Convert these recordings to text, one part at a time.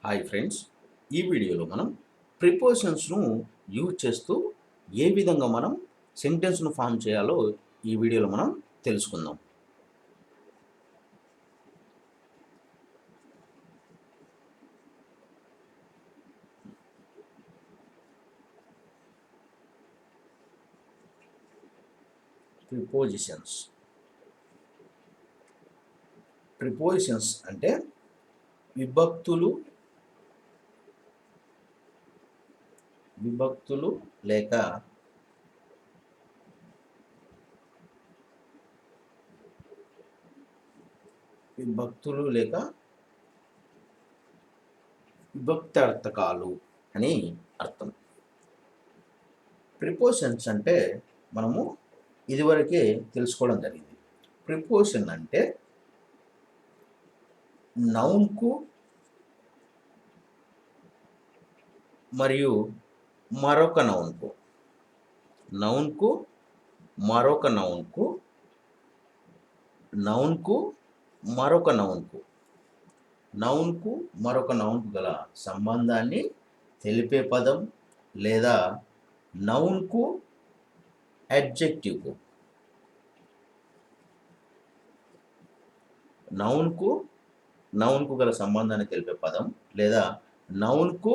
Hi friends, ఈ వీడియోలో మనం ప్రిపోజిషన్స్ను యూజ్ చేస్తూ ఏ విధంగా మనం సెంటెన్స్ను ఫామ్ చేయాలో ఈ వీడియోలో మనం తెలుసుకుందాం. ప్రిపోజిషన్స్ ప్రిపోజిషన్స్ అంటే విభక్తులు లేక విభక్తార్థకాలు అని అర్థం. ప్రిపోజిషన్స్ అంటే మనము ఇదివరకే తెలుసుకోవడం జరిగింది. ప్రిపోజిషన్ అంటే నౌన్కు మరియు మరొక నౌన్కు గల సంబంధాన్ని తెలిపే పదం, లేదా నౌన్కు అడ్జెక్టివ్కు గల సంబంధాన్ని తెలిపే పదం, లేదా నౌన్కు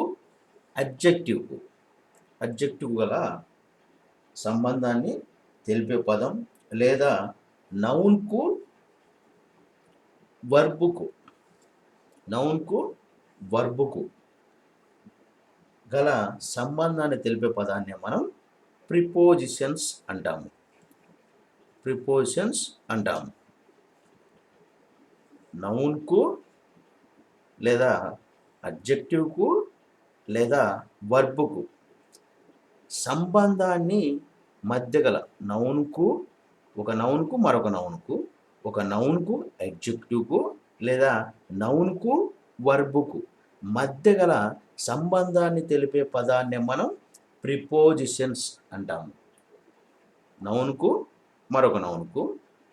అడ్జెక్టివ్ గల సంబంధాన్ని తెలిపే పదం, లేదా నౌన్కు వర్బుకు గల సంబంధాన్ని తెలిపే పదాన్ని మనం ప్రిపోజిషన్స్ అంటాము. నౌన్కు లేదా అడ్జెక్టివ్కు లేదా వర్బుకు సంబంధాన్ని మధ్య గల ఒక నౌన్కు మరొక నౌన్కు, ఒక నౌన్కు అడ్జెక్టివ్కు లేదా నౌన్కు వర్బుకు మధ్య గల సంబంధాన్ని తెలిపే పదాన్ని మనం ప్రిపోజిషన్స్ అంటాము. నౌన్కు మరొక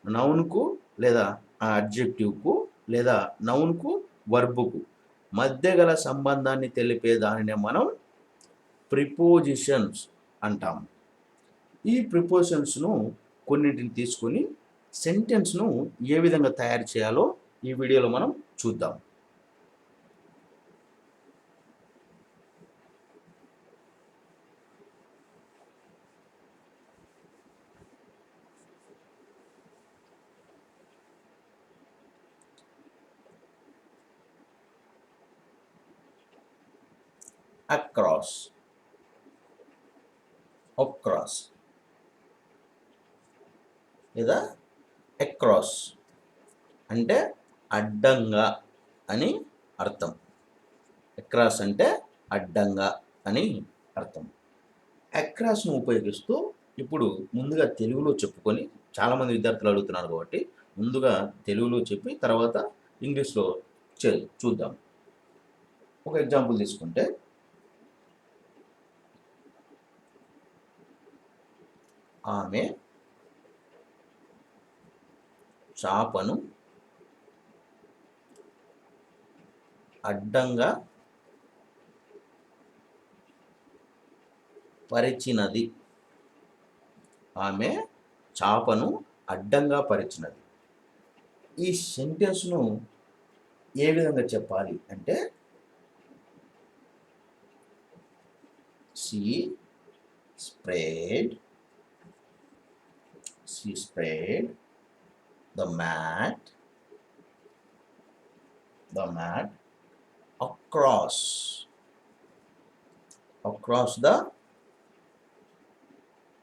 నౌన్కు లేదా అడ్జెక్టివ్కు లేదా నౌన్కు వర్బుకు మధ్య గల సంబంధాన్ని తెలిపే దానిని మనం ప్రిపోజిషన్స్ అంటాము. ఈ ప్రిపోజిషన్స్ను కొన్నింటిని తీసుకొని సెంటెన్స్ను ఏ విధంగా తయారు చేయాలో ఈ వీడియోలో మనం చూద్దాం. అక్రాస్ లేదా అక్రాస్ అంటే అడ్డంగా అని అర్థం. అక్రాస్ అంటే అడ్డంగా అని అర్థం. అక్రాస్ను ఉపయోగిస్తూ ఇప్పుడు ముందుగా తెలుగులో చెప్పుకొని, చాలామంది విద్యార్థులు అడుగుతున్నారు కాబట్టి ముందుగా తెలుగులో చెప్పి తర్వాత ఇంగ్లీష్లో చూద్దాం. ఒక ఎగ్జాంపుల్ తీసుకుంటే, ఆమె చాపను అడ్డంగా పరిచినది. ఈ సెంటెన్స్ను ఏ విధంగా చెప్పాలి అంటే, she spread the mat across the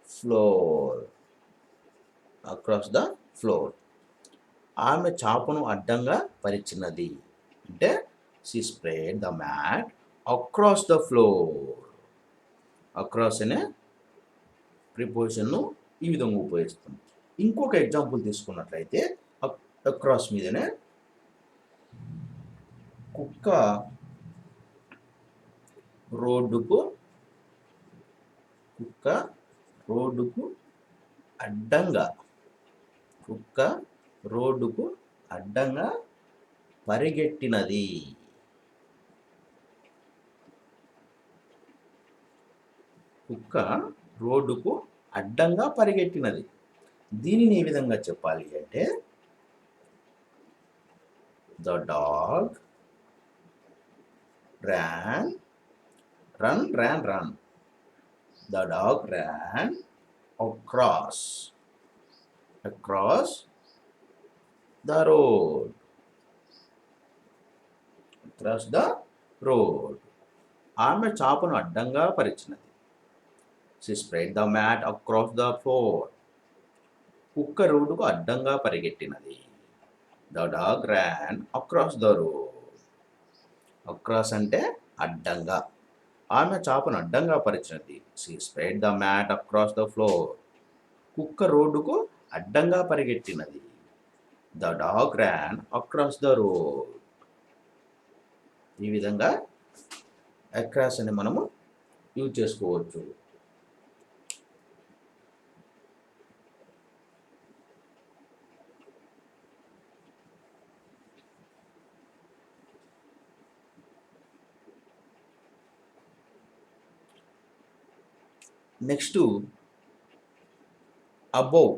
floor. ఆమె చాపను అడ్డంగా పరిచినది అంటే she spread the mat across the floor. Across అనే ప్రిపోజిషన్ను ఈ విధంగా ఉపయోగిస్తాం. ఇంకొక ఎగ్జాంపుల్ తీసుకున్నట్లయితే, అక్రాస్ మీదనే కుక్క రోడ్డుకు అడ్డంగా పరిగెట్టినది. కుక్క రోడ్డుకు అడ్డంగా పరిగెట్టినది. దీనిని ఏ విధంగా చెప్పాలి అంటే the dog ran run. The dog ran across the road. ఆమె చాపను అడ్డంగా పరిచినది. She spread the mat across the floor. కుక్క రోడ్డుకు అడ్డంగా పరిగెట్టినది. The dog ran across the road. Across అంటే అడ్డంగా. ఆమె చాపను అడ్డంగా పరిచినది. She spread the mat across the floor. కుక్క రోడ్డుకు అడ్డంగా పరిగెట్టినది. The dog ran across the road. ఈ విధంగా అక్రాస్ అని మనము యూజ్ చేసుకోవచ్చు. Next above.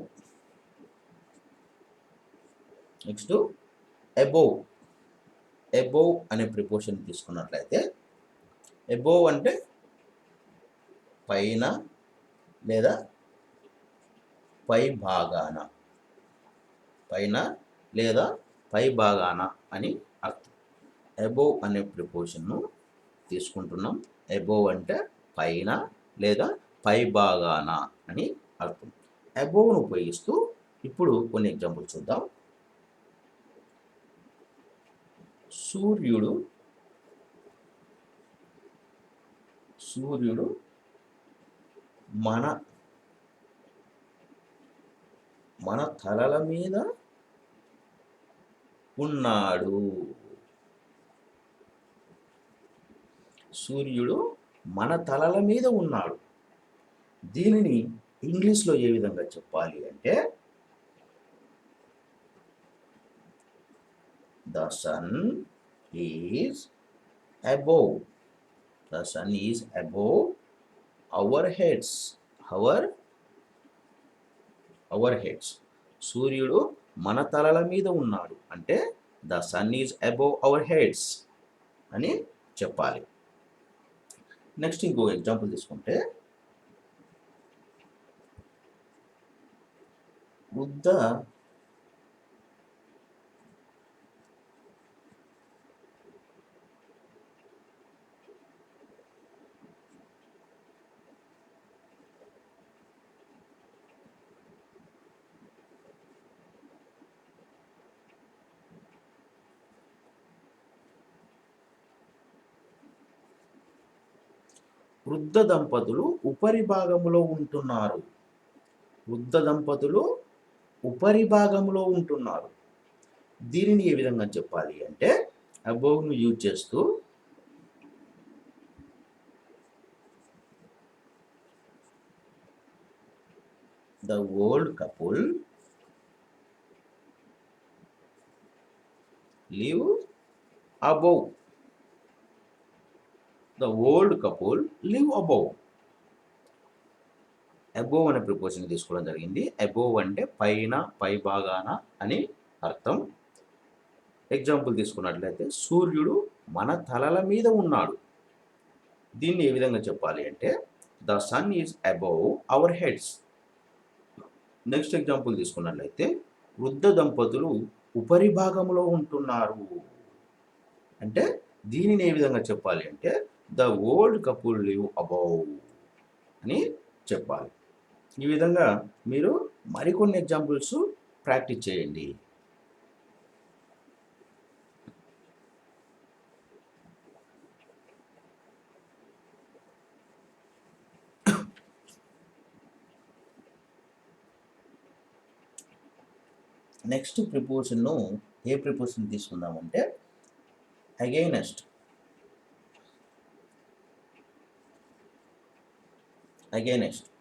అబోవ్ అనే ప్రిపోజిషన్ తీసుకున్నట్లయితే అబోవ్ అంటే పైన లేదా పై భాగాన అని అర్థం. అబోవ్ అనే ప్రిపోజిషన్ను తీసుకుంటున్నాం. అబోవ్ అంటే పైన లేదా పై భాగాన అని అర్థం. అబోవ్ను ఉపయోగిస్తూ ఇప్పుడు కొన్ని ఎగ్జాంపుల్స్ చూద్దాం. సూర్యుడు మన తలల మీద ఉన్నాడు. సూర్యుడు మన తలల మీద ఉన్నాడు. దీనిని ఇంగ్లీష్లో ఏ విధంగా చెప్పాలి అంటే The sun is above our heads. సూర్యుడు మన తలల మీద ఉన్నాడు అంటే the sun is above our heads అని చెప్పాలి. నెక్స్ట్ ఇంకో ఎగ్జాంపుల్ తీసుకుంటే వృద్ధ దంపతులు ఉపరి భాగంలో ఉంటున్నారు. దీనిని ఏ విధంగా చెప్పాలి అంటే అబోవ్ను యూజ్ చేస్తూ the old couple live above. Above అనే ప్రిపోజిషన్ తీసుకోవడం జరిగింది. అబోవ్ అంటే పైన పై భాగాన అని అర్థం. ఎగ్జాంపుల్ తీసుకున్నట్లయితే సూర్యుడు మన తలల మీద ఉన్నాడు. దీన్ని ఏ విధంగా చెప్పాలి అంటే the sun is above our heads. Next example తీసుకున్నట్లయితే వృద్ధ దంపతులు ఉపరి భాగంలో ఉంటున్నారు అంటే దీనిని ఏ విధంగా చెప్పాలి అంటే the old couple live above అని చెప్పాలి. ఈ విధంగా మీరు మరికొన్ని ఎగ్జాంపుల్స్ ప్రాక్టీస్ చేయండి. Next ప్రిపోజిషన్ను a preposition తీసుకుందామంటే against.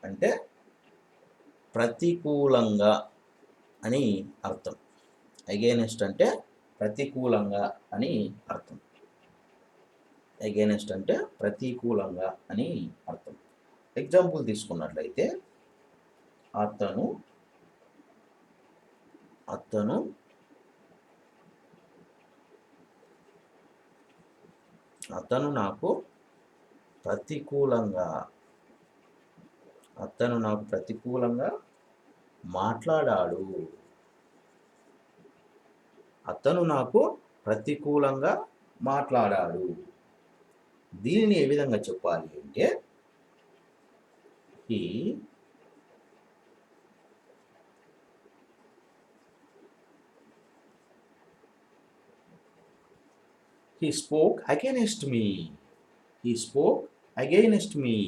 అంటే ప్రతికూలంగా అని అర్థం. అగైనెస్ట్ అంటే ప్రతికూలంగా అని అర్థం. ఎగ్జాంపుల్ తీసుకున్నట్లయితే అతను అతను అతను నాకు ప్రతికూలంగా మాట్లాడాడు. అతను నాకు ప్రతికూలంగా మాట్లాడాడు. దీనిని ఏ విధంగా చెప్పాలి అంటే he spoke against me.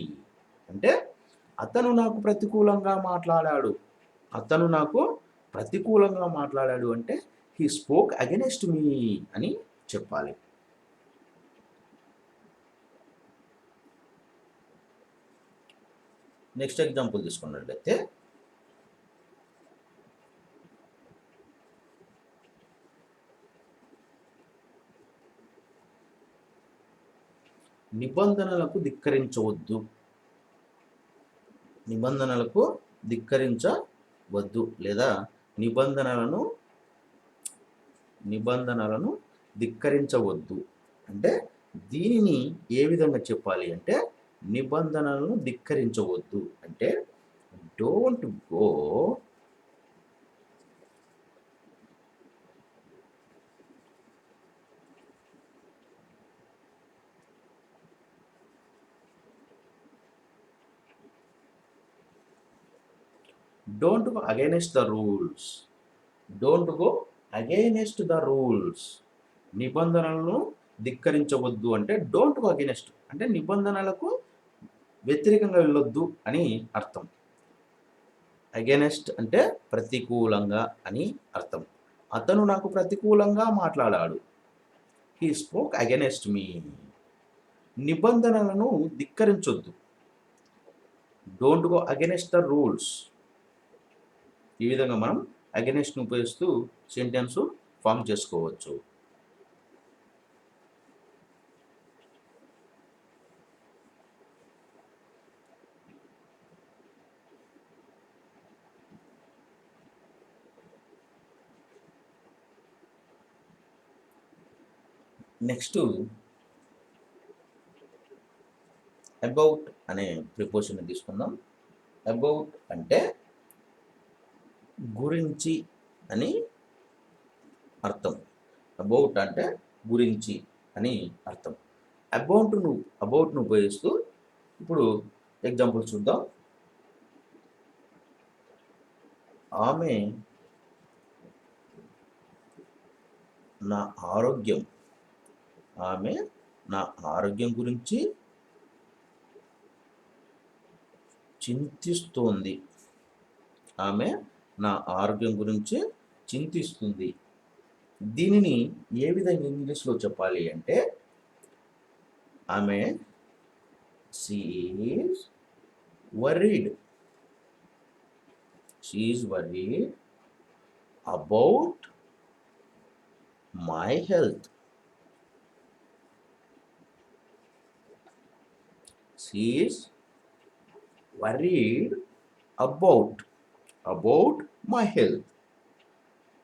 అంటే అతను నాకు ప్రతికూలంగా మాట్లాడాడు. అంటే he spoke against me అని చెప్పాలి. నెక్స్ట్ ఎగ్జాంపుల్ తీసుకున్నట్లయితే నిబంధనలకు ధిక్కరించవద్దు లేదా నిబంధనలను ధిక్కరించవద్దు అంటే దీనిని ఏ విధంగా చెప్పాలి అంటే నిబంధనలను ధిక్కరించవద్దు అంటే don't go against the rules. నిబంధనలను ధిక్కరించవద్దు అంటే డోంట్ గో అగైనెస్ట్ అంటే నిబంధనలకు వ్యతిరేకంగా వెళ్ళొద్దు అని అర్థం. అగైనెస్ట్ అంటే ప్రతికూలంగా అని అర్థం. అతను నాకు ప్రతికూలంగా మాట్లాడాడు. He spoke against me. నిబంధనలను ధిక్కరించొద్దు. Don't go against the rules. ఈ విధంగా మనం అగైనెస్ట్ను ఉపయోగిస్తూ సెంటెన్స్ ఫామ్ చేసుకోవచ్చు. నెక్స్ట్ అబౌట్ అనే ప్రిపోజిషన్ తీసుకుందాం. అబౌట్ అంటే గురించి అని అర్థం. అబౌట్ అంటే గురించి అని అర్థం. అబౌట్ను ఉపయోగిస్తూ ఇప్పుడు ఎగ్జాంపుల్ చూద్దాం. ఆమె నా ఆరోగ్యం గురించి చింతిస్తోంది. దీనిని ఏ విధంగా ఇంగ్లీష్లో చెప్పాలి అంటే ఆమె she is worried about my health. She is worried about my health.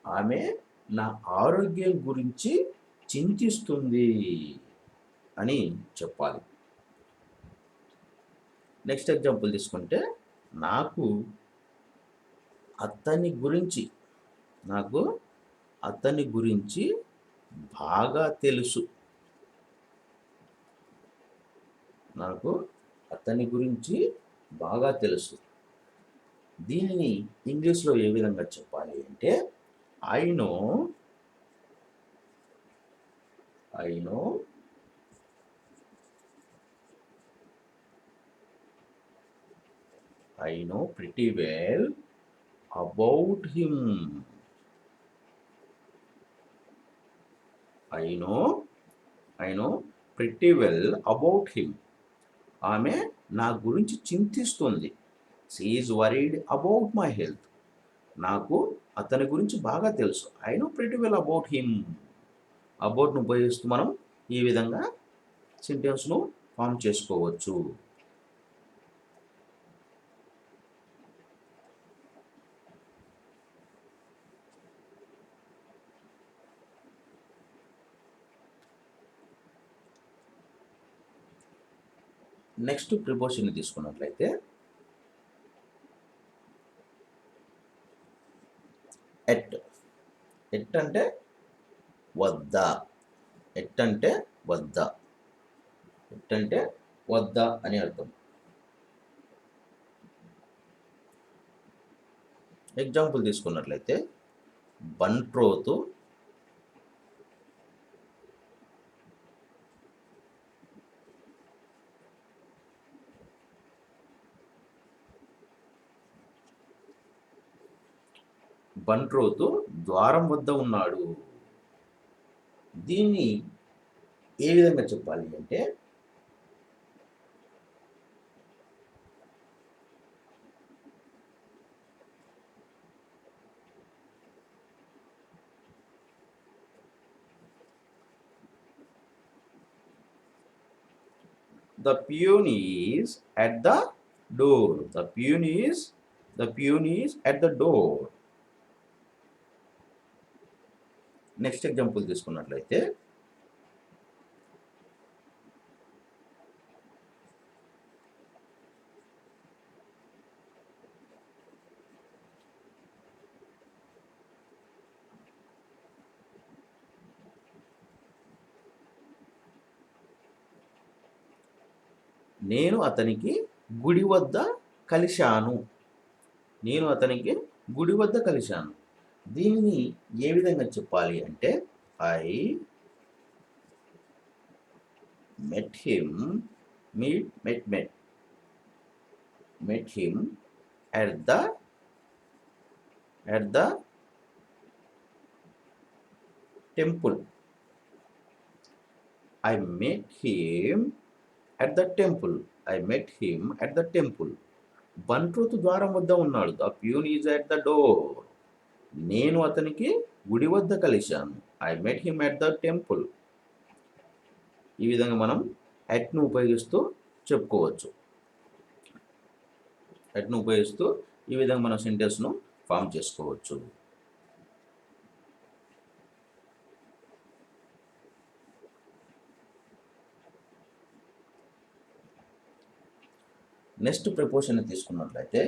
ఆమె నా ఆరోగ్యం గురించి చింతిస్తుంది అని చెప్పాలి. నెక్స్ట్ ఎగ్జాంపుల్ తీసుకుంటే నాకు అతని గురించి బాగా తెలుసు. దీనిని ఇంగ్లీష్లో ఏ విధంగా చెప్పాలి అంటే I know pretty well about him. I know pretty well about him. ఆమె నా గురించి చింతిస్తుంది. She is worried about my health. నాకు అతని గురించి బాగా తెలుసు. I know pretty well about him. అబౌట్ను ఉపయోగిస్తూ మనం ఈ విధంగా సెంటెన్స్ను ఫామ్ చేసుకోవచ్చు. నెక్స్ట్ ప్రిపోజిషన్ తీసుకున్నట్లయితే ఎట్. ఎట్ అంటే వద్ద. ఎట్ అంటే వద్ద. ఎట్ అంటే వద్ద అని అర్థం. ఎగ్జాంపుల్ తీసుకున్నట్లయితే బంట్రోతు బంట్రోతు ద్వారం వద్ద ఉన్నాడు. దీన్ని ఏ విధంగా చెప్పాలి అంటే the peon is at the door. The peon is at the door. Next example తీసుకున్నట్లయితే నేను అతనికి గుడి వద్ద కలిశాను. నేను అతనికి గుడి వద్ద కలిశాను. దీనిని ఏ విధంగా చెప్పాలి అంటే I met him met him at the temple. I met him at the temple. I met him at the temple. Bantrothu ద్వారం వద్ద ఉన్నాడు. The peon is at the door. నేను అతనికి గుడి వద్ద కలిశాను. I met him at the temple. ఈ విధంగా మనం అట్ను ఉపయోగిస్తూ చెప్పుకోవచ్చు. అట్ను ఉపయోగిస్తూ ఈ విధంగా మనం సెంటెన్స్ను ఫామ్ చేసుకోవచ్చు. నెక్స్ట్ ప్రిపోజిషన్ తీసుకున్నట్లయితే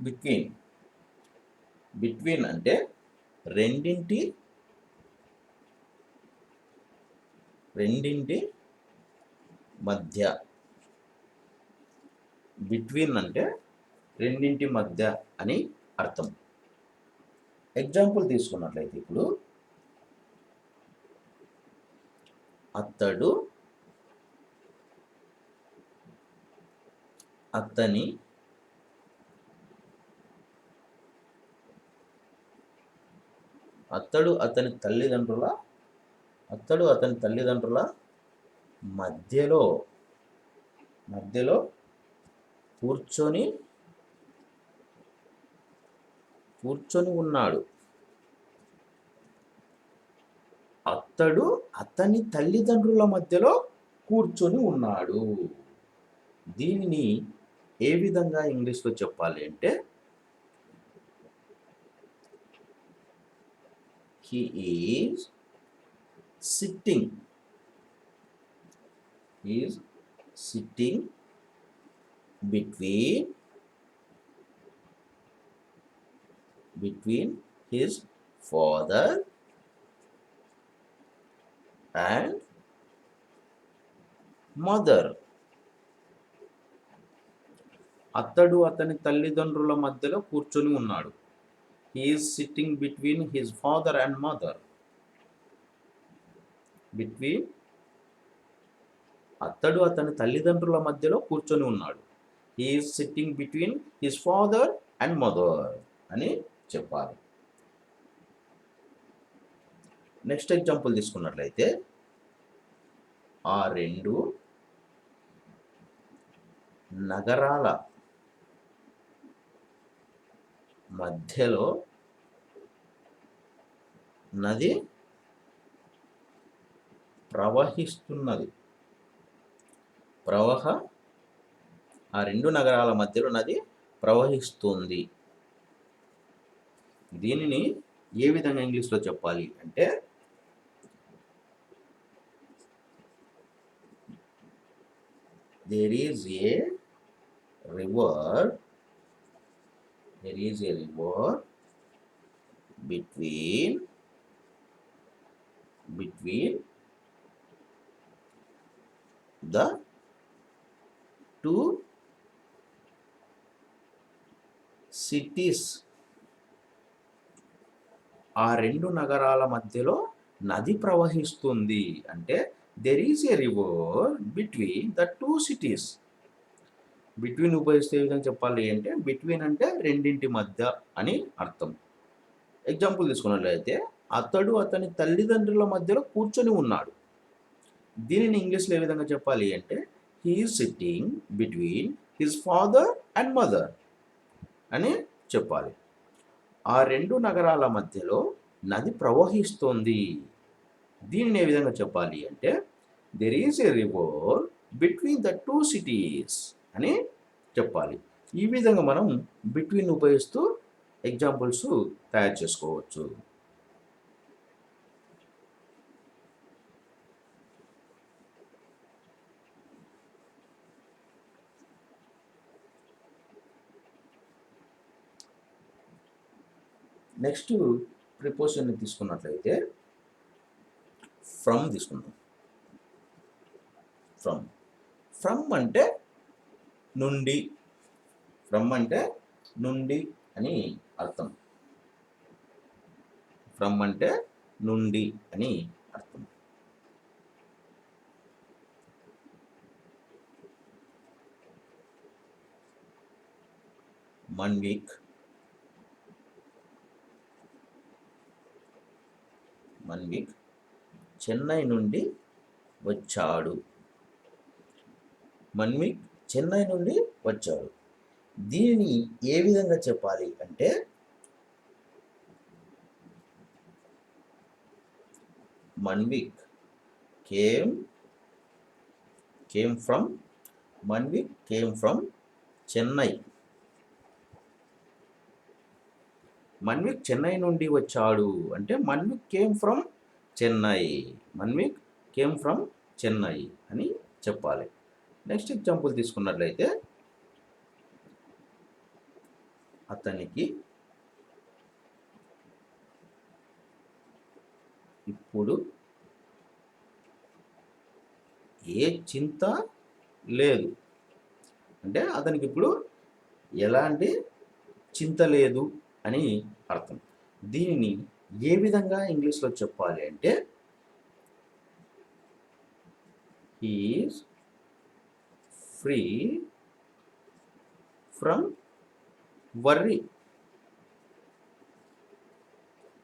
బిట్వీన్. బిట్వీన్ అంటే రెండింటి మధ్య. బిట్వీన్ అంటే రెండింటి మధ్య అని అర్థం. ఎగ్జాంపుల్ తీసుకున్నట్లయితే ఇప్పుడు అతడు అతని తల్లిదండ్రుల మధ్యలో కూర్చొని ఉన్నాడు. అతడు అతని తల్లిదండ్రుల మధ్యలో కూర్చొని ఉన్నాడు. దీనిని ఏ విధంగా ఇంగ్లీష్లో చెప్పాలి అంటే he is sitting between his father and mother. అతడు అతని తల్లిదండ్రుల మధ్యలో కూర్చొని ఉన్నాడు. He is sitting between his father and mother. అతడు అతని తల్లిదండ్రుల మధ్యలో కూర్చొని ఉన్నాడు. He is sitting between his father and mother అని చెప్పాలి. నెక్స్ట్ ఎగ్జాంపుల్ తీసుకున్నట్లయితే ఆ రెండు నగరాల మధ్యలో నది ప్రవహిస్తున్నది. ఆ రెండు నగరాల మధ్యలో నది ప్రవహిస్తుంది. దీనిని ఏ విధంగా ఇంగ్లీష్లో చెప్పాలి అంటే there is a river between the two cities. ఆ రెండు నగరాల మధ్యలో నది ప్రవహిస్తుంది అంటే there is a river between the two cities. Between ఉపయోగిస్తే ఏ విధంగా చెప్పాలి అంటే బిట్వీన్ అంటే రెండింటి మధ్య అని అర్థం. ఎగ్జాంపుల్ తీసుకున్నట్లయితే అతడు అతని తల్లిదండ్రుల మధ్యలో కూర్చొని ఉన్నాడు. దీనిని ఇంగ్లీష్లో ఏ విధంగా చెప్పాలి అంటే he is sitting between his father and mother అని చెప్పాలి. ఆ రెండు నగరాల మధ్యలో నది ప్రవహిస్తోంది. దీనిని ఏ విధంగా చెప్పాలి అంటే there is a river between the two cities అని చెప్పాలి. ఈ విధంగా మనం బిట్వీన్ ఉపయోగిస్తూ ఎగ్జాంపుల్స్ తయారు చేసుకోవచ్చు. నెక్స్ట్ ప్రిపోజిషన్ని తీసుకున్నట్లయితే ఫ్రమ్ తీసుకుందాం. ఫ్రమ్ అంటే నుండి, ఫ్రమ్ అంటే నుండి అని అర్థం. ఫ్రమ్ అంటే నుండి అని అర్థం. మన్విక్ చెన్నై నుండి వచ్చాడు. మన్విక్ చెన్నై నుండి వచ్చాడు. దీనిని ఏ విధంగా చెప్పాలి అంటే మన్విక్ కేమ్ ఫ్రమ్ చెన్నై. మన్విక్ చెన్నై నుండి వచ్చాడు అంటే మన్విక్ కేమ్ ఫ్రమ్ చెన్నై అని చెప్పాలి. నెక్స్ట్ ఎగ్జాంపుల్ తీసుకున్నట్లయితే అతనికి ఇప్పుడు ఏ చింత లేదు అంటే అతనికి ఇప్పుడు ఎలాంటి చింత లేదు అని అర్థం. దీనిని ఏ విధంగా ఇంగ్లీష్లో చెప్పాలి అంటే he is free from worry.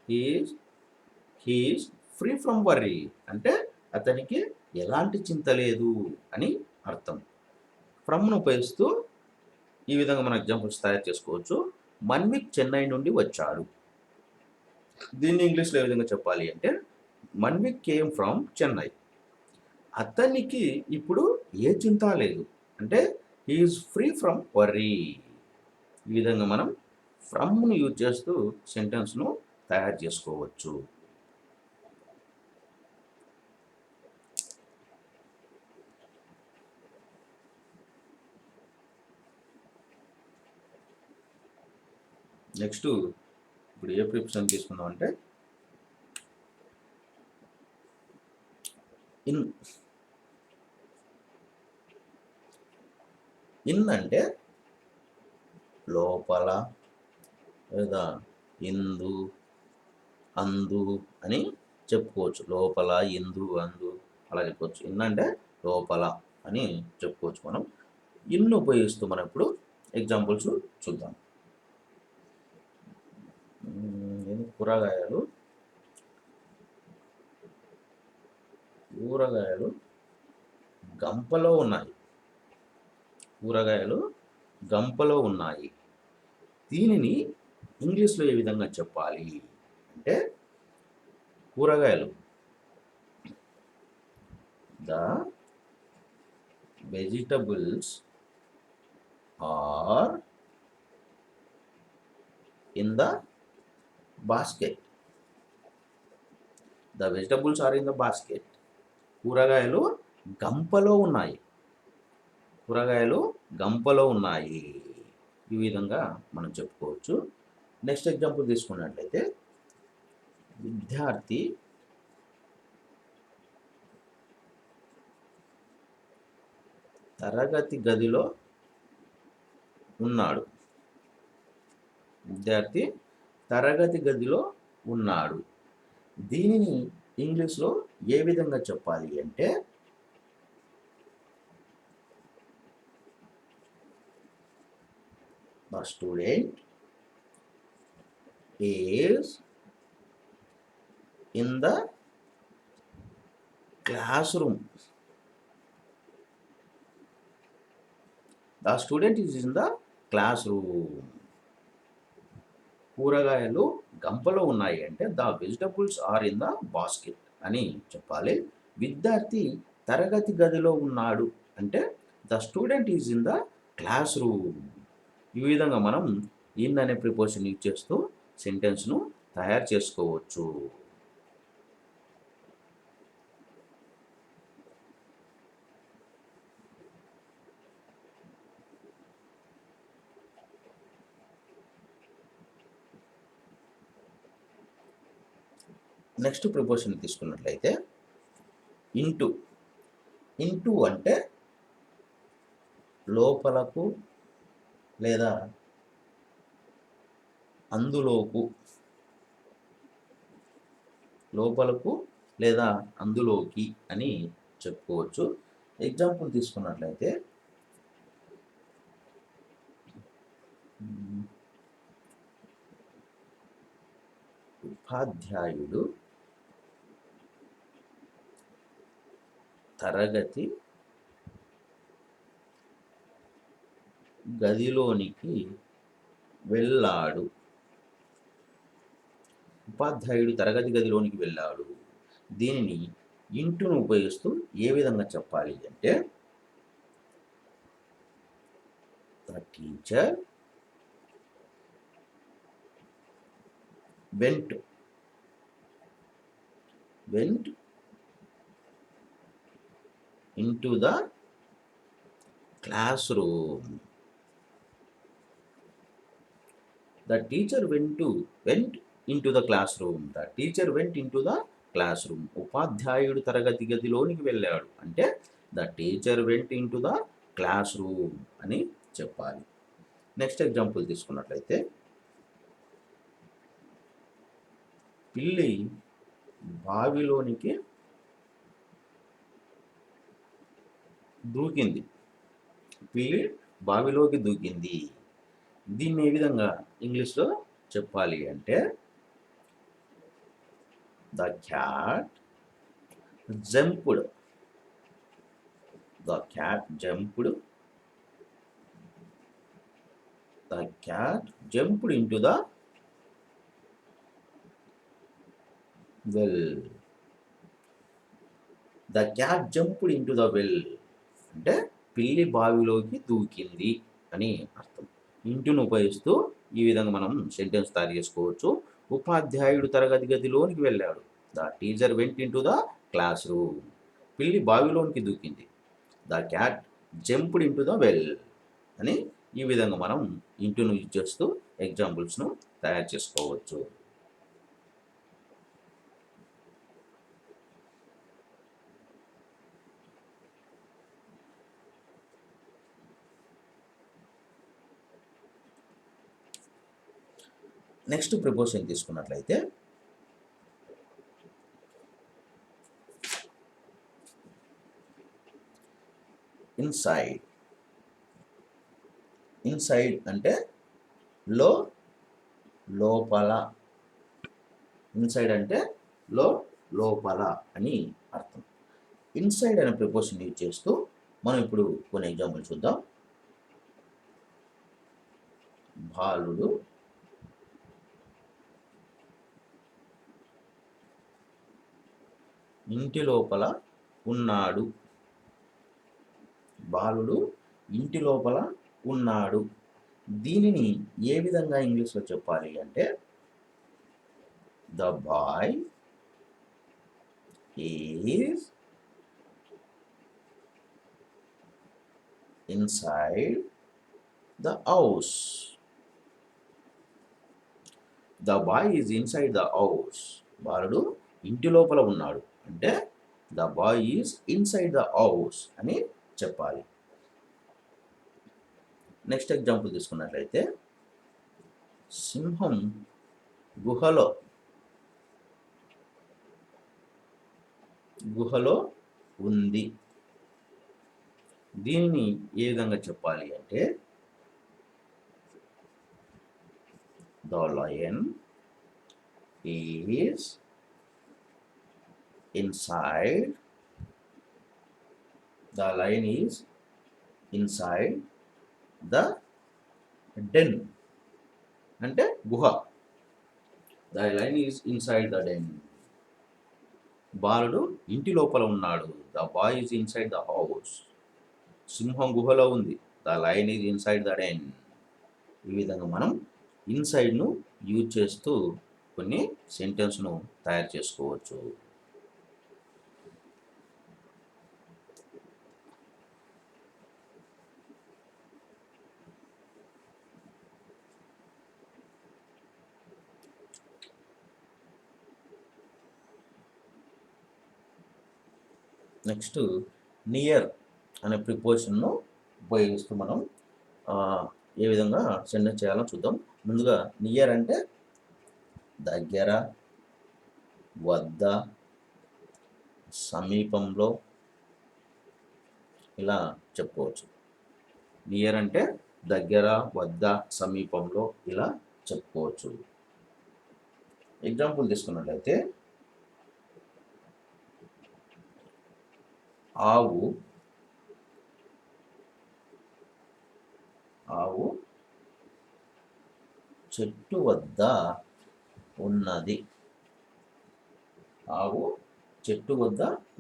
He is free from worry అంటే అతనికి ఎలాంటి చింత లేదు అని అర్థం. ఫ్రమ్ను ఉపయోగిస్తూ ఈ విధంగా మనం ఎగ్జాంపుల్స్ తయారు చేసుకోవచ్చు. మన్విక్ చెన్నై నుండి వచ్చాడు. దీన్ని ఇంగ్లీష్లో ఏ విధంగా చెప్పాలి అంటే మన్విక్ కేమ్ ఫ్రమ్ చెన్నై. అతనికి ఇప్పుడు ఏ చింత లేదు అంటే he is free from worry. ఈ విధంగా మనం ఫ్రమ్ను యూజ్ చేస్తూ సెంటెన్స్ను తయారు చేసుకోవచ్చు. నెక్స్ట్ ఇప్పుడు ఏ ప్రిపోజిషన్ తీసుకుందాం అంటే ఇన్ అంటే లోపల లేదా ఇందు అందు అని చెప్పుకోవచ్చు. లోపల ఇందు అందు అలా చెప్పుకోవచ్చు. ఇన్ అంటే లోపల అని చెప్పుకోవచ్చు. మనం ఇన్ను ఉపయోగిస్తూ మనం ఇప్పుడు ఎగ్జాంపుల్స్ చూద్దాం. కూరగాయలు గంపలో ఉన్నాయి. దీనిని ఇంగ్లీష్లో ఏ విధంగా చెప్పాలి అంటే కూరగాయలు the vegetables are in the basket. The vegetables are in the basket. కూరగాయలు గంపలో ఉన్నాయి. కూరగాయలు గంపలో ఉన్నాయి. ఈ విధంగా మనం చెప్పుకోవచ్చు. నెక్స్ట్ ఎగ్జాంపుల్ తీసుకున్నట్లయితే విద్యార్థి తరగతి గదిలో ఉన్నాడు. విద్యార్థి తరగతి గదిలో ఉన్నాడు. దీనిని ఇంగ్లీష్లో ఏ విధంగా చెప్పాలి అంటే the student is in the class room. The student is in the class room. కూరగాయలు గంపలో ఉన్నాయి అంటే the vegetables are in the basket అని చెప్పాలి. విద్యార్థి తరగతి గదిలో ఉన్నాడు అంటే the student is in the class room. ఈ విధంగా మనం ఇన్ అనే ప్రిపోజిషన్ యూజ్ చేస్తూ సెంటెన్స్ను తయారు చేసుకోవచ్చు. నెక్స్ట్ ప్రిపోజిషన్ తీసుకున్నట్లయితే ఇంటూ. ఇంటూ అంటే లోపలకు లేదా అందులోకు, లోపలకు లేదా అందులోకి అని చెప్పుకోవచ్చు. ఎగ్జాంపుల్ తీసుకున్నట్లయితే ఉపాధ్యాయుడు తరగతి గదిలోనికి వెళ్ళాడు. ఉపాధ్యాయుడు తరగతి గదిలోనికి వెళ్ళాడు. దీనిని ఇంటును ఉపయోగిస్తూ ఏ విధంగా చెప్పాలి అంటే the teacher vent into the classroom. The teacher went into the classroom. The teacher went into the classroom. ఉపాధ్యాయుడు తరగతి గదిలోనికి వెళ్ళాడు అంటే the teacher went into the class room అని చెప్పాలి. నెక్స్ట్ ఎగ్జాంపుల్ తీసుకున్నట్లయితే పిల్లి బావిలోనికి దూకింది. పిల్లి బావిలోకి దూకింది. దీన్ని ఏ విధంగా ఇంగ్లీష్లో చెప్పాలి అంటే the cat jumped. The cat jumped. The cat jumped into the well. The cat jumped into the well అంటే పిల్లి బావిలోకి దూకింది అని అర్థం. ఇంటును ఉపయోగిస్తూ ఈ విధంగా మనం సెంటెన్స్ తయారు చేసుకోవచ్చు. ఉపాధ్యాయుడు తరగతి గదిలోనికి వెళ్ళాడు. The teacher went into the class room. పిల్లి బావిలోనికి దూకింది. The cat jumped into the well అని ఈ విధంగా మనం ఇంటును యూజ్ చేస్తూ ఎగ్జాంపుల్స్ను తయారు చేసుకోవచ్చు. నెక్స్ట్ ప్రిపోజిషన్ తీసుకున్నట్లయితే ఇన్సైడ్. ఇన్సైడ్ అంటే లోపల. ఇన్సైడ్ అంటే లోపల అని అర్థం. ఇన్సైడ్ అనే ప్రిపోజిషన్ యూజ్ చేస్తూ మనం ఇప్పుడు కొన్ని ఎగ్జాంపుల్ చూద్దాం. బాలుడు ఇంటి లోపల ఉన్నాడు. బాలుడు ఇంటి లోపల ఉన్నాడు. దీనిని ఏ విధంగా ఇంగ్లీష్లో చెప్పాలి అంటే the boy is inside the house. The boy is inside the house. బాలుడు ఇంటి లోపల ఉన్నాడు అంటే the boy is inside the house అని చెప్పాలి. నెక్స్ట్ ఎగ్జాంపుల్ తీసుకున్నట్లయితే సింహం గుహలో ఉంది. దీనిని ఏ విధంగా చెప్పాలి అంటే the lion is inside the den అంటే గుహ. The lion is inside the den. బాలుడు ఇంటి లోపల ఉన్నాడు. The boy is inside the house. సింహం గుహలో ఉంది. The lion is inside the den. ఈ విధంగా మనం ఇన్సైడ్ను యూజ్ చేస్తూ కొన్ని సెంటెన్స్ను తయారు చేసుకోవచ్చు. నెక్స్ట్ నియర్ అనే ప్రిపోజిషన్ను ఉపయోగిస్తూ మనం ఏ విధంగా సెంటెన్స్ చేయాలో చూద్దాం. ముందుగా నియర్ అంటే దగ్గర, వద్ద, సమీపంలో ఇలా చెప్పుకోవచ్చు. నియర్ అంటే దగ్గర, వద్ద, సమీపంలో ఇలా చెప్పుకోవచ్చు. ఎగ్జాంపుల్ తీసుకున్నట్లయితే ఆవు చెట్టు వద్ద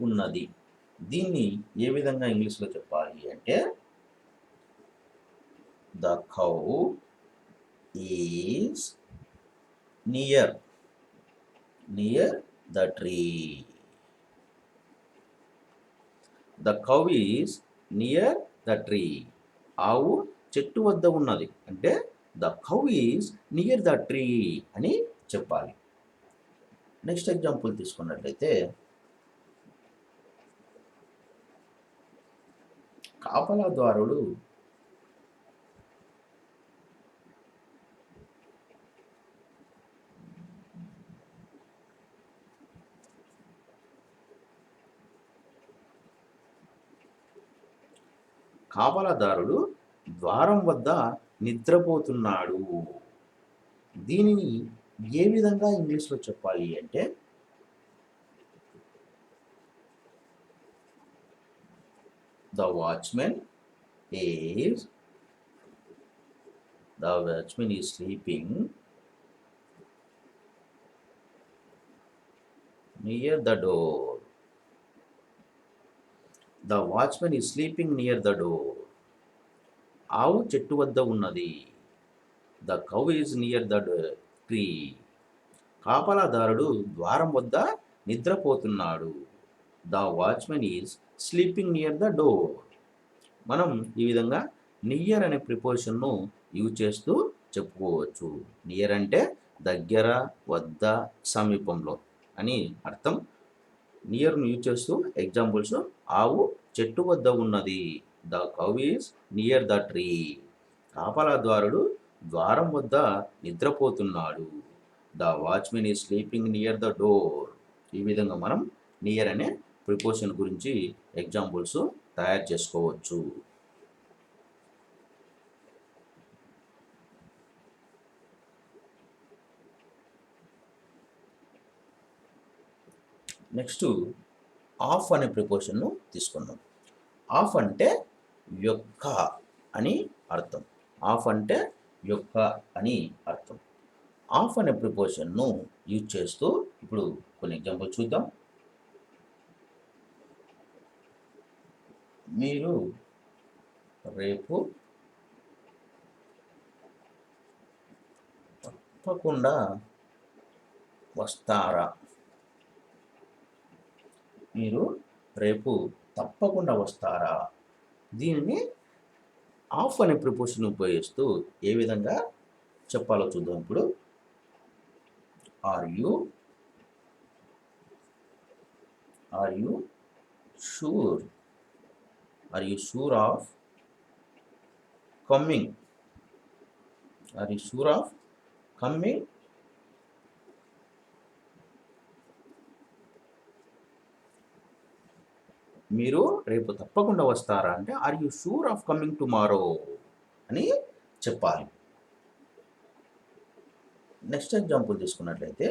ఉన్నది. దీన్ని ఏ విధంగా ఇంగ్లీష్లో చెప్పాలి అంటే the cow is near the tree. The cow is near the tree. ఆవు చెట్టు వద్ద ఉన్నది అంటే the cow is near the tree అని చెప్పాలి. నెక్స్ట్ ఎగ్జాంపుల్ తీసుకున్నట్లయితే కాపలాదారుడు ద్వారం వద్ద నిద్రపోతున్నాడు. దీనిని ఏ విధంగా ఇంగ్లీష్లో చెప్పాలి అంటే the watchman is sleeping near the door. The watchman is sleeping near the door. ఆవు చెట్టు వద్ద ఉన్నది. The cow is near the tree. కాపలాదారుడు ద్వారం వద్ద నిద్రపోతున్నాడు. The watchman is sleeping near the door. మనం ఈ విధంగా నియర్ అనే ప్రిపోజిషన్ను యూజ్ చేస్తూ చెప్పుకోవచ్చు. నియర్ అంటే దగ్గర, వద్ద, సమీపంలో అని అర్థం. నియర్ను యూజ్ చేస్తూ ఎగ్జాంపుల్స్ ఆవు చెట్టు వద్ద ఉన్నది. The cow is near the tree. కాపలాదారుడు ద్వారం వద్ద నిద్రపోతున్నాడు. The watchman is sleeping near the door. ఈ విధంగా మనం నియర్ అనే ప్రిపోజిషన్ గురించి ఎగ్జాంపుల్స్ తయారు చేసుకోవచ్చు. నెక్స్ట్ ఆఫ్ అనే ప్రిపోజిషన్ను తీసుకుందాం. ఆఫ్ అంటే యొక్క అని అర్థం. ఆఫ్ అనే ప్రిపోజిషన్ను యూజ్ చేస్తూ ఇప్పుడు కొన్ని ఎగ్జాంపుల్ చూద్దాం. మీరు రేపు తప్పకుండా వస్తారా? మీరు రేపు తప్పకుండా వస్తారా? దీనిని ఆఫ్ అనే ప్రిపోజిషన్ ఉపయోగిస్తూ ఏ విధంగా చెప్పాలో చూద్దాం ఇప్పుడు. Are you sure? Are you sure of coming? Are you sure of coming? మీరు రేపు తప్పకుండా వస్తారా అంటే are you sure of coming tomorrow అని చెప్పాలి. నెక్స్ట్ ఎగ్జాంపుల్ తీసుకున్నట్లయితే,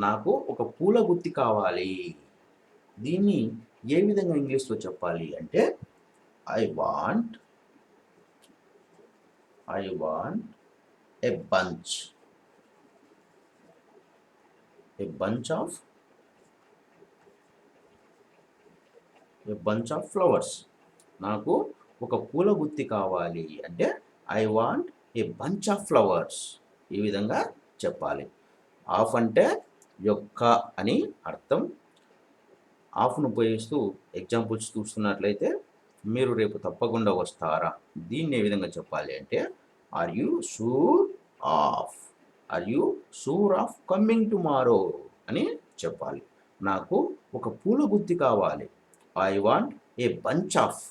నాకు ఒక పూల గుత్తి కావాలి. దీన్ని ఏ విధంగా ఇంగ్లీష్లో చెప్పాలి అంటే I want a bunch of flowers. నాకు ఒక పూల గుత్తి కావాలి అంటే I want a bunch of flowers. ఈ విధంగా చెప్పాలి. ఆఫ్ అంటే యొక్క అని అర్థం. ఆఫ్ను ఉపయోగిస్తూ ఎగ్జాంపుల్స్ చూస్తున్నట్లయితే, మీరు రేపు తప్పకుండా వస్తారా? దీన్ని ఏ విధంగా చెప్పాలి అంటే are you sure of coming tomorrow అని చెప్పాలి. నాకు ఒక పూల గుత్తి కావాలి. I want a bunch of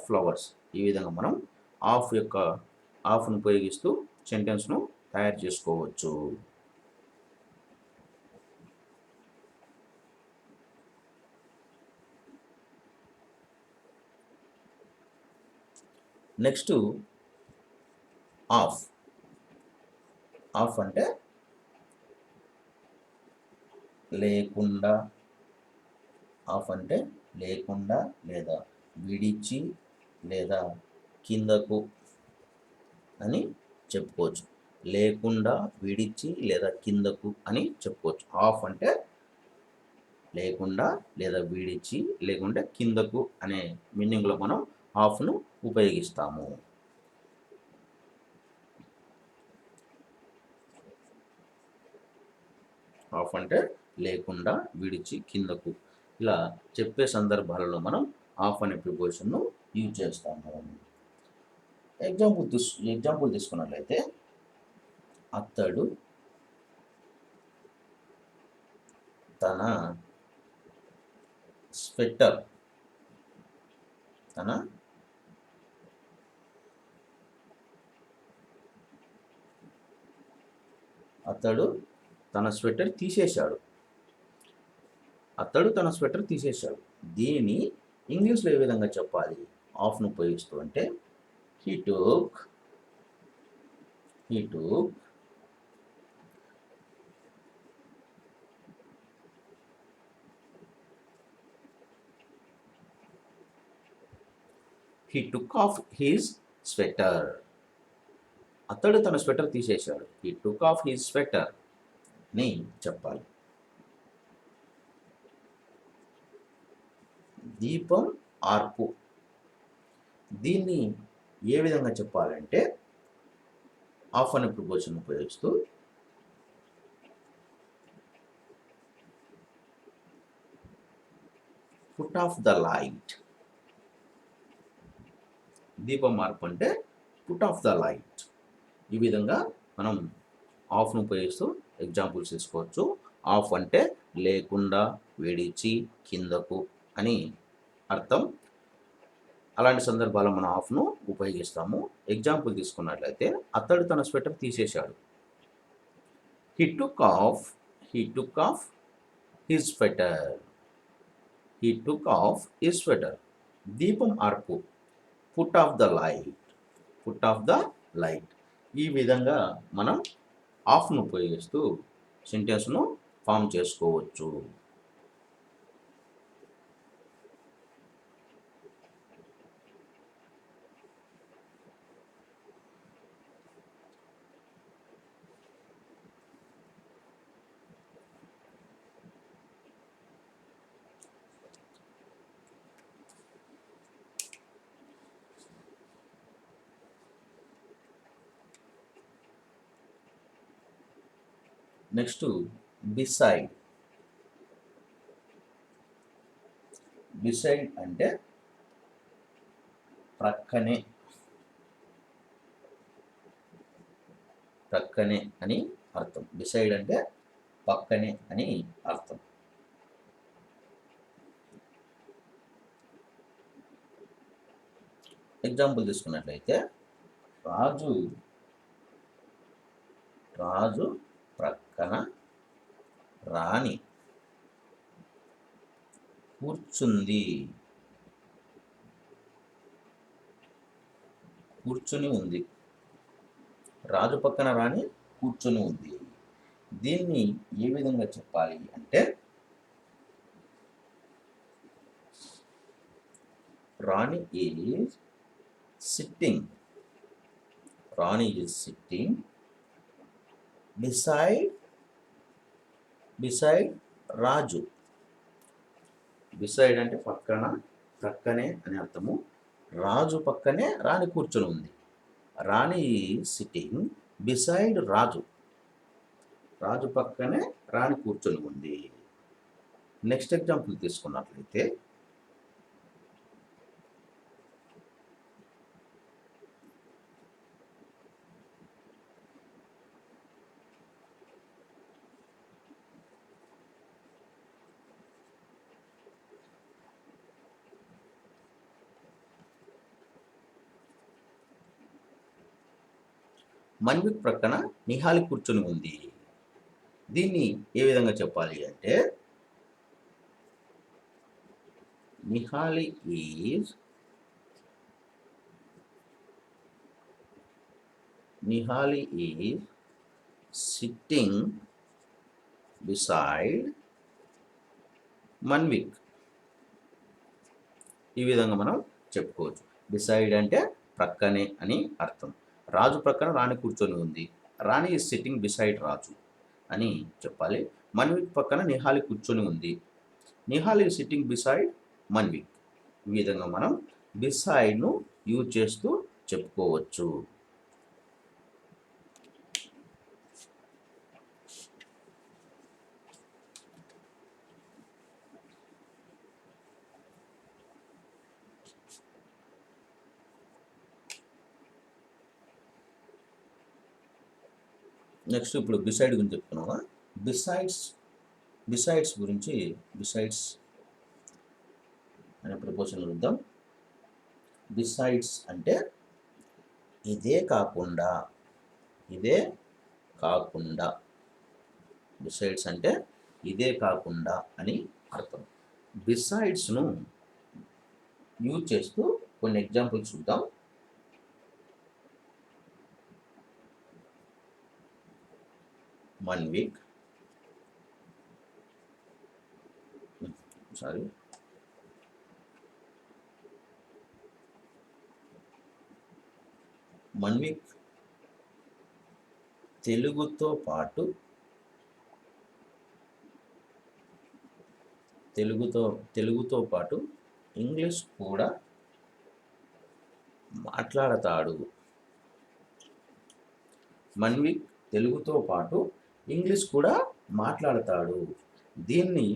flowers. ఈ విధంగా మనం ఆఫ్ను ఉపయోగిస్తూ సెంటెన్స్ను తయారు చేసుకోవచ్చు. నెక్స్ట్ ఆఫ్ అంటే లేకుండా. లేదా విడిచి లేదా కిందకు అని చెప్పుకోవచ్చు. లేకుండా, విడిచి లేదా కిందకు అని చెప్పుకోవచ్చు. ఆఫ్ అంటే లేకుండా లేదా విడిచి లేకుంటే కిందకు అనే మీనింగ్లో మనం ఆఫ్ను ఉపయోగిస్తాము. ఆఫ్ అంటే లేకుండా, విడిచి, కిందకు ఇలా చెప్పే సందర్భాలలో మనం ఆఫ్ అనే ప్రిపోజిషన్ను యూజ్ చేస్తాము. ఎగ్జాంపుల్ తీసుకున్నట్లయితే, అతడు తన స్వెటర్ తీసేశాడు. దీనిని ఇంగ్లీష్లో ఏ విధంగా చెప్పాలి ఆఫ్ను ఉపయోగిస్తూ అంటే he took off his sweater. అతడు తన స్వెటర్ తీసేశాడు. he took off his sweater అని చెప్పాలి. దీపం ఆర్పు. దీన్ని ఏ విధంగా చెప్పాలంటే ఆఫ్ అనే ప్రిపోజిషన్ ఉపయోగిస్తూ పుట్ ఆఫ్ ద లైట్. దీపం మార్పు అంటే పుట్ ఆఫ్ ద లైట్. ఈ విధంగా మనం ఆఫ్ను ఉపయోగిస్తూ ఎగ్జాంపుల్స్ తీసుకోవచ్చు. ఆఫ్ అంటే లేకుండా, విడిచి, కిందకు అని అర్థం. అలాంటి సందర్భాల్లో మనం ఆఫ్ను ఉపయోగిస్తాము. ఎగ్జాంపుల్ తీసుకున్నట్లయితే, అతడు తన స్వెటర్ తీసేశాడు. he took off his sweater. దీపం ఆర్పు పుట్ ఆఫ్ ద లైట్. ఈ విధంగా మనం ఆఫ్ను ఉపయోగిస్తూ సెంటెన్స్ను ఫామ్ చేసుకోవచ్చు. Next beside. బిసైడ్ అంటే ప్రక్కనే, ప్రక్కనే అని అర్థం. బిసైడ్ అంటే పక్కనే అని అర్థం. ఎగ్జాంపుల్ తీసుకున్నట్లయితే రాజు ప్రక్కన రాణి కూర్చుంది, కూర్చుని ఉంది. రాజు పక్కన రాణి కూర్చుని ఉంది. దీన్ని ఏ విధంగా చెప్పాలి అంటే Rani is sitting, Rani is sitting beside Raju. Beside అంటే పక్కన, ప్రక్కనే అని అర్థము. రాజు పక్కనే రాణి కూర్చొని ఉంది. రాణి ఈజ్ సిట్టింగ్ బిసైడ్ రాజు, రాజు పక్కనే రాణి కూర్చొని ఉంది. నెక్స్ట్ ఎగ్జాంపుల్ తీసుకున్నట్లయితే మన్విక్ ప్రక్కన నిహాలి కూర్చొని ఉంది. దీన్ని ఏ విధంగా చెప్పాలి అంటే Nihali is sitting beside Manvik. ఈ విధంగా మనం చెప్పుకోవచ్చు. బిసైడ్ అంటే ప్రక్కనే అని అర్థం. రాజు ప్రక్కన రాణి కూర్చొని ఉంది. రాణి ఈజ్ సిట్టింగ్ బిసైడ్ రాజు అని చెప్పాలి. మన్విక్ పక్కన నిహాలి కూర్చొని ఉంది. Nihali is sitting beside Manvik. ఈ విధంగా మనం బిసైడ్ను యూజ్ చేస్తూ చెప్పుకోవచ్చు. నెక్స్ట్ ఇప్పుడు బిసైడ్ గురించి చెప్తున్నావా. బిసైడ్స్ గురించి బిసైడ్స్ అనే ప్రపోజన్ చూద్దాం. బిసైడ్స్ అంటే ఇదే కాకుండా, బిసైడ్స్ అంటే ఇదే కాకుండా అని అర్థం. బిసైడ్స్ను యూజ్ చేస్తూ కొన్ని ఎగ్జాంపుల్స్ చూద్దాం. మన్విక్ తెలుగుతో పాటు ఇంగ్లీష్ కూడా మాట్లాడతాడు. మన్విక్ తెలుగుతో పాటు ఇంగ్లీష్ కూడా మాట్లాడతాడు. దీన్ని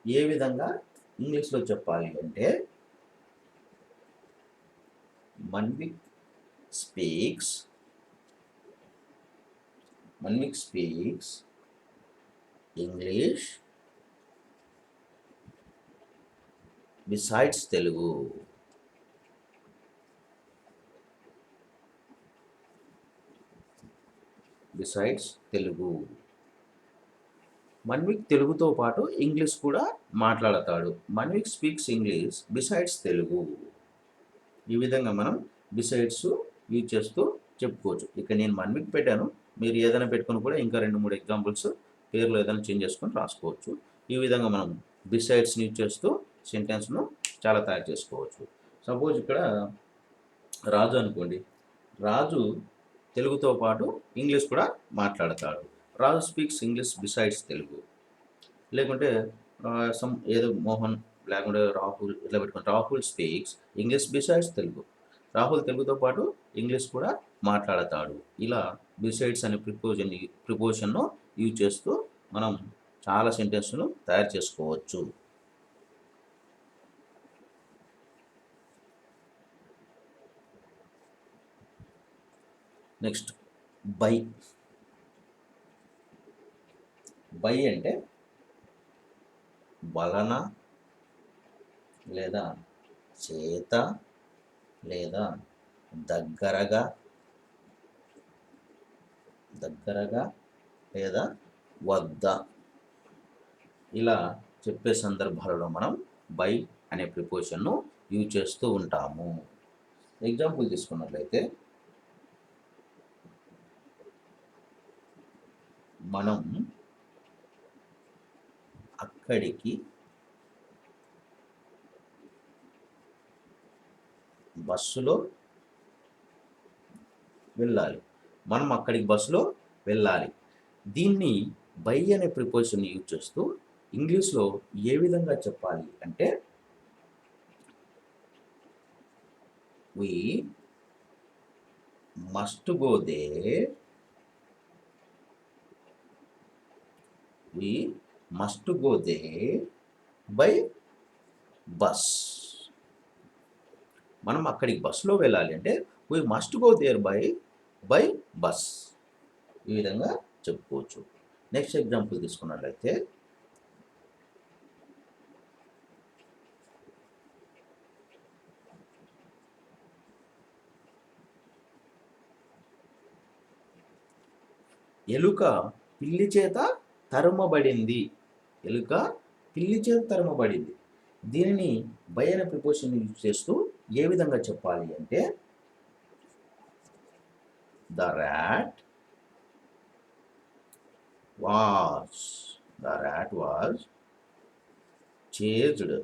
ఏ విధంగా ఇంగ్లీష్లో చెప్పాలి అంటే Manvik speaks English besides Telugu. Manvik తెలుగుతో పాటు ఇంగ్లీష్ కూడా మాట్లాడతాడు. Manvik speaks English besides Telugu. ఈ విధంగా మనం బిసైడ్స్ యూజ్ చేస్తూ చెప్పుకోవచ్చు. ఇక నేను మన్విక్ పెట్టాను, మీరు ఏదైనా పెట్టుకుని కూడా ఇంకా 2-3 ఎగ్జాంపుల్స్ పేర్లు ఏదైనా చేంజ్ చేసుకొని రాసుకోవచ్చు. ఈ విధంగా మనం బిసైడ్స్ని యూజ్ చేస్తూ సెంటెన్స్ను చాలా తయారు చేసుకోవచ్చు. సపోజ్ ఇక్కడ రాజు అనుకోండి. రాజు తెలుగుతో పాటు ఇంగ్లీష్ కూడా మాట్లాడతాడు. రాజు స్పీక్స్ ఇంగ్లీష్ బిసైడ్స్ తెలుగు. లేకుంటే ఏదో మోహన్ లేకుంటే రాహుల్ ఇట్లా పెట్టుకోండి. Rahul speaks English besides Telugu. Rahul తెలుగుతో పాటు ఇంగ్లీష్ కూడా మాట్లాడతాడు. ఇలా బిసైడ్స్ అనే ప్రిపోజిషన్ను యూజ్ చేస్తూ మనం చాలా సెంటెన్స్ను తయారు చేసుకోవచ్చు. Next by. బై అంటే వలన లేదా చేత లేదా దగ్గరగా లేదా వద్ద ఇలా చెప్పే సందర్భాలలో మనం బై అనే ప్రిపోజిషన్ను యూజ్ చేస్తూ ఉంటాము. ఎగ్జాంపుల్ తీసుకున్నట్లయితే మనం అక్కడికి బస్సులో వెళ్ళాలి. మనం అక్కడికి బస్సులో వెళ్ళాలి. దీన్ని బై అనే ప్రిపోజిషన్ యూజ్ చేస్తూ ఇంగ్లీష్లో ఏ విధంగా చెప్పాలి అంటే we must go there. We must go there by bus. మనం అక్కడికి బస్సులో వెళ్ళాలి అంటే we must go there by bus. ఈ విధంగా చెప్పుకోవచ్చు. నెక్స్ట్ ఎగ్జాంపుల్ తీసుకున్నట్లయితే ఎలుక పిల్లి చేత తరుమబడింది. ఎలుక పిల్లి చేత తరుమబడింది. దీనిని బై అనే ప్రిపోజిషన్ యూజ్ చేస్తూ ఏ విధంగా చెప్పాలి అంటే the rat was chased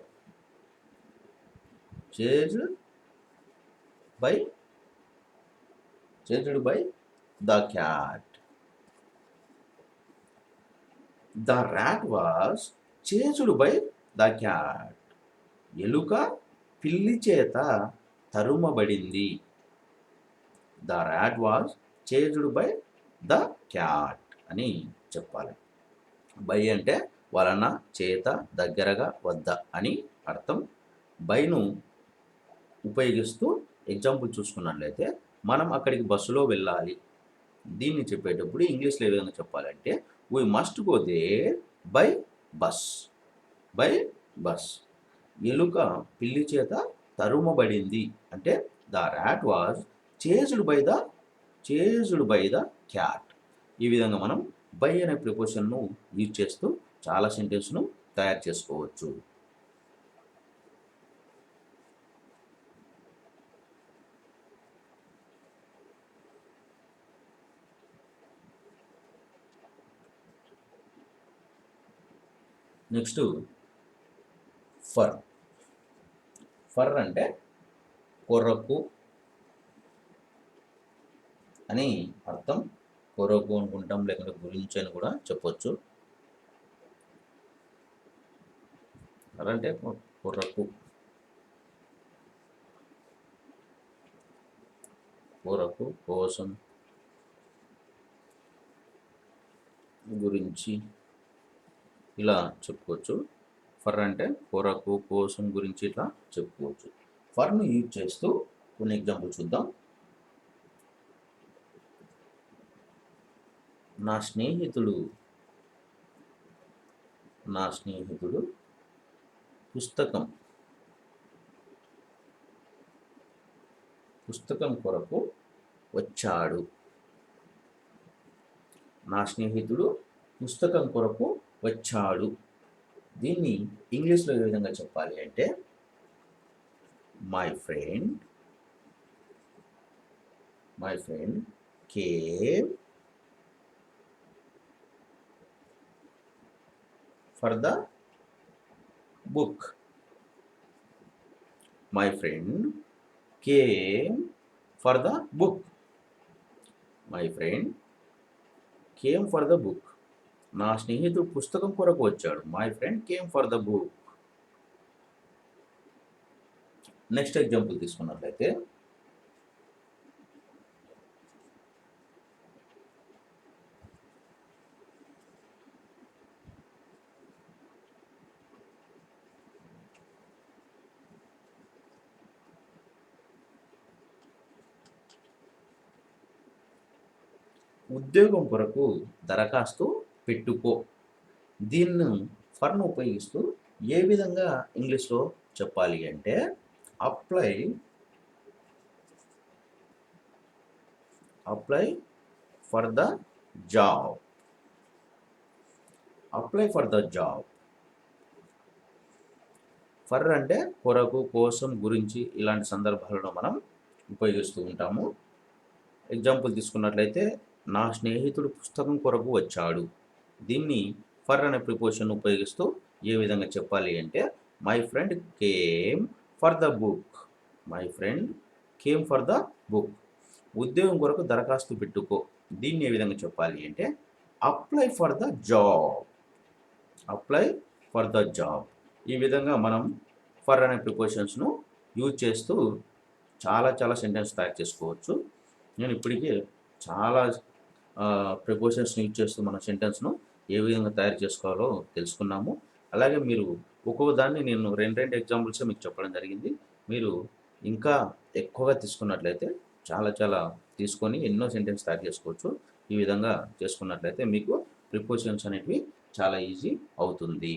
by the cat. The rat was chased by the cat. ఎలుక పిల్లి చేత తరుమబడింది. The rat was chased by the cat అని చెప్పాలి. బై అంటే వలన, చేత, దగ్గరగా, వద్ద అని అర్థం. బైను ఉపయోగిస్తూ ఎగ్జాంపుల్ చూసుకున్నట్లయితే మనం అక్కడికి బస్సులో వెళ్ళాలి. దీన్ని చెప్పేటప్పుడు ఇంగ్లీష్లో ఏ విధంగా చెప్పాలంటే we must go there by bus. ఎలుక పిల్లి చేత తరుమబడింది అంటే the rat was chased by the cat. ఈ విధంగా మనం బై అనే ప్రిపోజిషన్ను యూజ్ చేస్తూ చాలా సెంటెన్స్ను తయారు చేసుకోవచ్చు. నెక్స్ట్ ఫర్ అంటే కొరకు అని అర్థం. కొరకు అనుకుంటాం, లేకుంటే గురించి అని కూడా చెప్పొచ్చు. ఫర్ అంటే కొరకు, కోసం, గురించి ఇలా చెప్పుకోవచ్చు. ఫర్ అంటే కొరకు, కోసం, గురించి ఇట్లా చెప్పుకోవచ్చు. ఫర్ను యూజ్ చేస్తూ కొన్ని ఎగ్జాంపుల్ చూద్దాం. నా స్నేహితుడు పుస్తకం కొరకు వచ్చాడు. నా స్నేహితుడు పుస్తకం కొరకు వచ్చాడు. దీన్ని ఇంగ్లీష్లో ఏ విధంగా చెప్పాలి అంటే my friend came for the book. My friend came for the book. My friend came for the book. నా స్నేహితుడు పుస్తకం కొరకు వచ్చాడు. My friend came for the book. Next example తీసుకున్నట్లయితే ఉద్యోగం కొరకు దరఖాస్తు పెట్టుకో. దీన్ని ఫర్ను ఉపయోగిస్తూ ఏ విధంగా ఇంగ్లీష్‌లో చెప్పాలి అంటే apply apply for the job. Apply for the job. For అంటే కొరకు, కోసం, గురించి ఇలాంటి సందర్భాలలో మనం ఉపయోగిస్తూ ఉంటాము. ఎగ్జాంపుల్ తీసుకున్నట్లయితే నా స్నేహితుడు పుస్తకం కొరకు వచ్చాడు. దీన్ని ఫర్ అనే ప్రిపోజిషన్ ఉపయోగిస్తూ ఏ విధంగా చెప్పాలి అంటే my friend came for the book. My friend came for the book. ఉద్యోగం కొరకు దరఖాస్తు పెట్టుకో. దీన్ని ఏ విధంగా చెప్పాలి అంటే apply for the job. Apply for the job. ఈ విధంగా మనం ఫర్ అనే ప్రిపోజిషన్స్ను యూజ్ చేస్తూ చాలా సెంటెన్స్ తయారు చేసుకోవచ్చు. నేను ఇప్పటికే చాలా ప్రిపోజిషన్స్ని యూజ్ చేస్తూ మన సెంటెన్స్ను ఏ విధంగా తయారు చేసుకోవాలో తెలుసుకున్నాము. అలాగే మీరు ఒక్కో దాన్ని నేను రెండు ఎగ్జాంపుల్సే మీకు చెప్పడం జరిగింది. మీరు ఇంకా ఎక్కువగా తీసుకున్నట్లయితే చాలా తీసుకొని ఎన్నో సెంటెన్స్ తయారు చేసుకోవచ్చు. ఈ విధంగా చేసుకున్నట్లయితే మీకు ప్రిపోజిషన్స్ అనేటివి చాలా ఈజీ అవుతుంది.